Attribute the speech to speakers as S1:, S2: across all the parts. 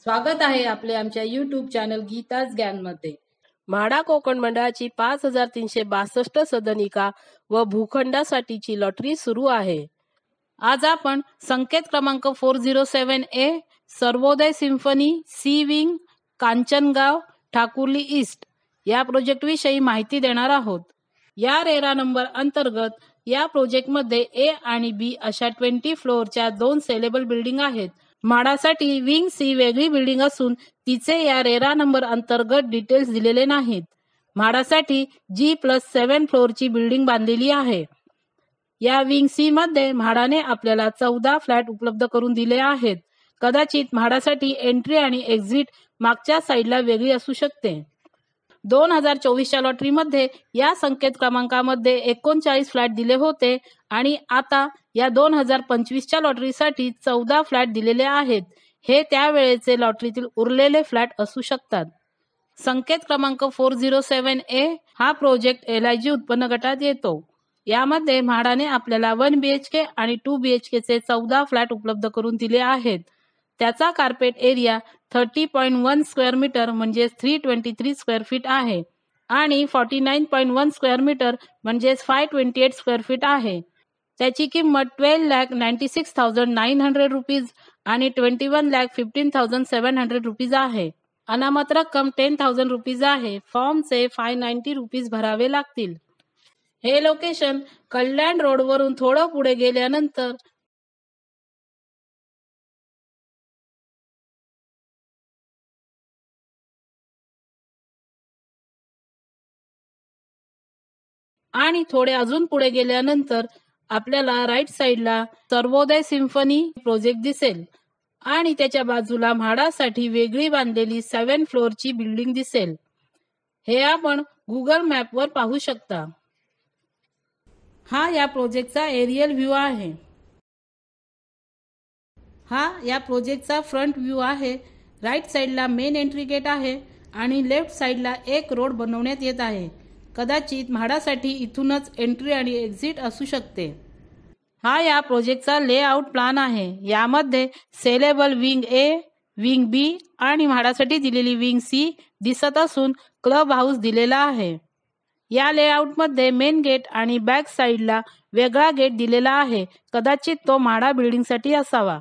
S1: स्वागत आहे आपले आमच्या YouTube चॅनल गीताच ज्ञान मध्ये।
S2: म्हाडा कोकण मंडळाची 5362 सदनिका व भूखंडासाठीची लॉटरी सुरू आहे।
S1: आज आपण संकेत क्रमांक 407A Sarvodaya symphony C wing Kanchangaon Thakurli east या प्रोजेक्ट विषयी माहिती देणार आहोत। या रेरा नंबर अंतर्गत या प्रोजेक्ट मध्ये A आणि B अशा 20 फ्लोअरच्या 2 सेलेबल बिल्डिंग आहेत। म्हाडासाठी विंग सी वेगळी बिल्डिंग असून तिचे या रेरा नंबर अंतर्गत डिटेल्स दिलेले नाहीत। म्हाडासाठी G+7 फ्लोअरची बिल्डिंग बांधलेली आहे। या विंग सी मध्ये म्हाडाने आपल्याला 14 फ्लॅट उपलब्ध करून दिले आहेत। कदाचित म्हाडासाठी एंट्री आणि एक्झिट मागच्या साईडला वेगळी असू शकते। 2024च्या लॉटरीमध्ये या संकेत क्रमांकामध्ये 39 फ्लॅट दिले होते आणि आता या 2025च्या लॉटरीसाठी 14 फ्लॅट दिलेले आहेत। हे त्यावेळेचे लॉटरीतील उरलेले फ्लॅट असू शकतात। संकेत क्रमांक 407A हा प्रोजेक्ट LIG उत्पन्न गटात येतो। यामध्ये म्हाडाने आपल्याला 1 BHK आणि 2 BHK चे 14 फ्लॅट उपलब्ध करून दिले आहेत। त्याचा कार्पेट एरिया 30.1 स्क्वेअर मीटर म्हणजे 323 स्क्वेअर फीट आहे आणि 49.1 स्क्वेअर मीटर म्हणजे 528 स्क्वेअर फीट आहे। त्याची किंमत 12,96,900 रुपीज आणि 21,15,700 रुपीज आहे। अनामत रक्कम 10,000 रुपीज आहे। फॉर्मचे 590 रुपीज भरावे लागतील। हे लोकेशन कल्याण रोड वरून थोडं पुढे गेल्यानंतर आणि थोडे अजून पुढे गेल्यानंतर आपल्याला राईट साईडला सर्वोदय सिम्फनी प्रोजेक्ट दिसेल आणि त्याच्या बाजूला म्हाडासाठी वेगळी बांधलेली 7 फ्लोअरची बिल्डिंग दिसेल। हे आपण गुगल मॅप वर पाहू शकता। हा या प्रोजेक्टचा एरियल व्ह्यू आहे। हा या प्रोजेक्टचा फ्रंट व्ह्यू आहे। राईट साईडला मेन एंट्री गेट आहे आणि लेफ्ट साईडला एक रोड बनवण्यात येत आहे। कदाचित म्हाडासाठी इथूनच एंट्री आणि एक्झिट असू शकते। हा या प्रोजेक्टचा लेआउट प्लॅन आहे। यामध्ये saleable wing A, wing B आणि म्हाडासाठी दिलेली विंग C दिसत असून क्लब हाऊस दिलेला आहे। या लेआउटमध्ये मेन गेट आणि बॅक साईडला वेगळा गेट दिलेला आहे। कदाचित तो म्हाडा बिल्डिंगसाठी असावा।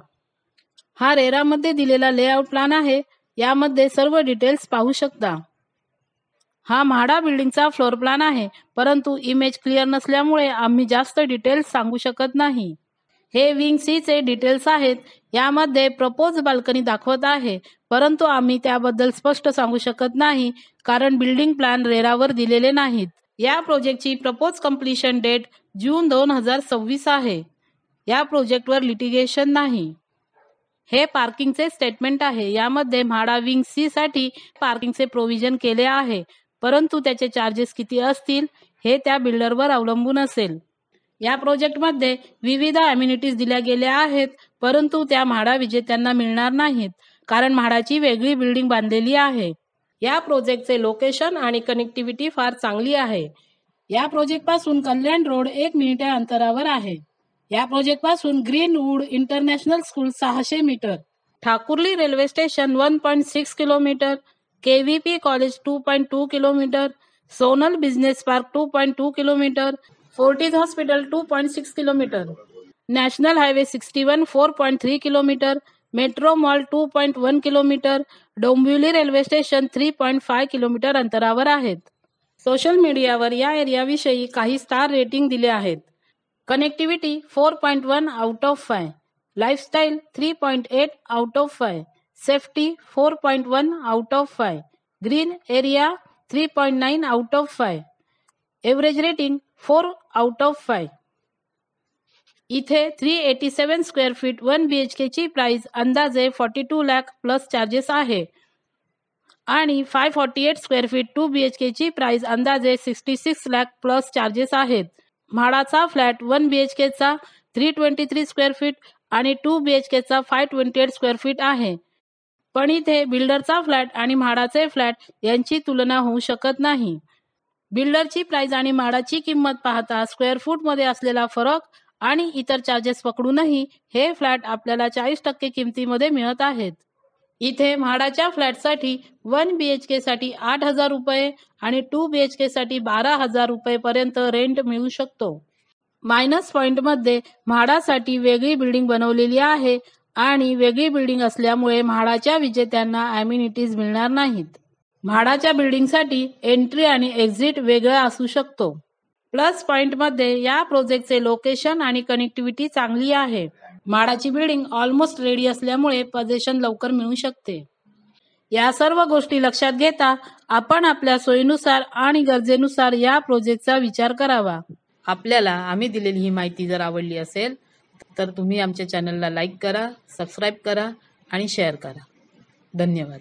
S1: हा रेरामध्ये दिलेला लेआउट प्लॅन आहे। यामध्ये सर्व डिटेल्स पाहू शकता। हा म्हाडा बिल्डिंगचा फ्लोर प्लॅन आहे, परंतु इमेज क्लिअर नसल्यामुळे आम्ही जास्त डिटेल्स सांगू शकत नाही। हे विंग सी चे डिटेल्स आहेत। यामध्ये प्रपोज बाल्कनी दाखवत आहे, परंतु आम्ही त्याबद्दल स्पष्ट सांगू शकत नाही कारण बिल्डिंग प्लॅन रेरावर दिलेले नाहीत। या प्रोजेक्टची प्रपोज कंप्लीशन डेट जून 2026 आहे। या प्रोजेक्टवर लिटिगेशन नाही। हे पार्किंगचे स्टेटमेंट आहे। यामध्ये म्हाडा विंग सी साठी पार्किंगचे प्रोव्हिजन केले आहे, परंतु त्याचे चार्जेस किती असतील हे त्या बिल्डरवर अवलंबून असेल। या प्रोजेक्टमध्ये विविध अम्युनिटीज दिल्या गेल्या आहेत, परंतु त्या म्हाडा विजेत्यांना मिळणार नाहीत कारण म्हाडाची वेगळी बिल्डिंग बांधलेली आहे। या प्रोजेक्टचे लोकेशन आणि कनेक्टिव्हिटी फार चांगली आहे। या प्रोजेक्ट पासून कल्याण रोड 1 मिनिट अंतरावर आहे। या प्रोजेक्ट पासून Greenwood international school 600 metre, Thakurli railway station 1.6 kilometre, KVP college 2.2 kilometre, Sonal business park 2.2 kilometre, Fortis hospital 2.6 kilometre, national highway 61 4.3 kilometre, metro mall 2.1 kilometre, Dombivli railway station 3.5 kilometre अंतरावर आहेत। सोशल मीडियावर या एरियाविषयी काही स्टार रेटिंग दिले आहेत। Connectivity 4.1 out of 5, lifestyle 3.8 out of 5, safety 4.1 out of 5, green area 3.9 out of 5, average rating 4 out of 5। इथे 387 square feet 1 BHK ची price अंदाजे 42 लाख प्लस चार्जेस आहे आणि 548 स्क्वेअर फीट 2 BHK ची प्राइस अंदाजे 66 लाख प्लस चार्जेस आहेत। म्हाडाचा फ्लॅट 1 BHK चा 323 square feet आणि 2 BHK चा 528 स्क्वेअर फीट आहे, पण इथे बिल्डरचा फ्लॅट आणि म्हाडाचे फ्लॅट यांची तुलना होऊ शकत नाही। बिल्डरची प्राइस आणि म्हाडाची किंमत पाहता स्क्वेअर फूट मध्ये असलेला फरक आणि इतर चार्जेस पकडूनही हे फ्लॅट आपल्याला 40% किमतीमध्ये मिळत आहेत। इथे म्हाडाच्या फ्लॅटसाठी 1 BHK साठी 8,000 रुपये आणि 2 BHK साठी 12,000 रुपये पर्यंत रेंट मिळू शकतो. मायनस पॉइंटमध्ये म्हाडासाठी वेगळी बिल्डिंग बनवलेली आहे आणि वेगळी बिल्डिंग असल्यामुळे म्हाडाच्या विजेत्यांना ॲम्युनिटीज मिळणार नाहीत. म्हाडाच्या बिल्डिंगसाठी एंट्री आणि एक्झिट वेगळा असू शकतो. प्लस पॉइंटमध्ये या प्रोजेक्टचे लोकेशन आणि कनेक्टिव्हिटी चांगली आहे. म्हाडाची बिल्डिंग ऑलमोस्ट रेडी असल्यामुळे पोझिशन लवकर मिळू शकते. या सर्व गोष्टी लक्षात घेता आपण आपल्या सोयीनुसार आणि गरजेनुसार या प्रोजेक्टचा विचार करावा. आपल्याला आम्ही दिलेली ही माहिती जर आवडली असेल तर तुम्ही आमच्या चॅनलला लाईक करा, सबस्क्राईब करा आणि शेअर करा. धन्यवाद.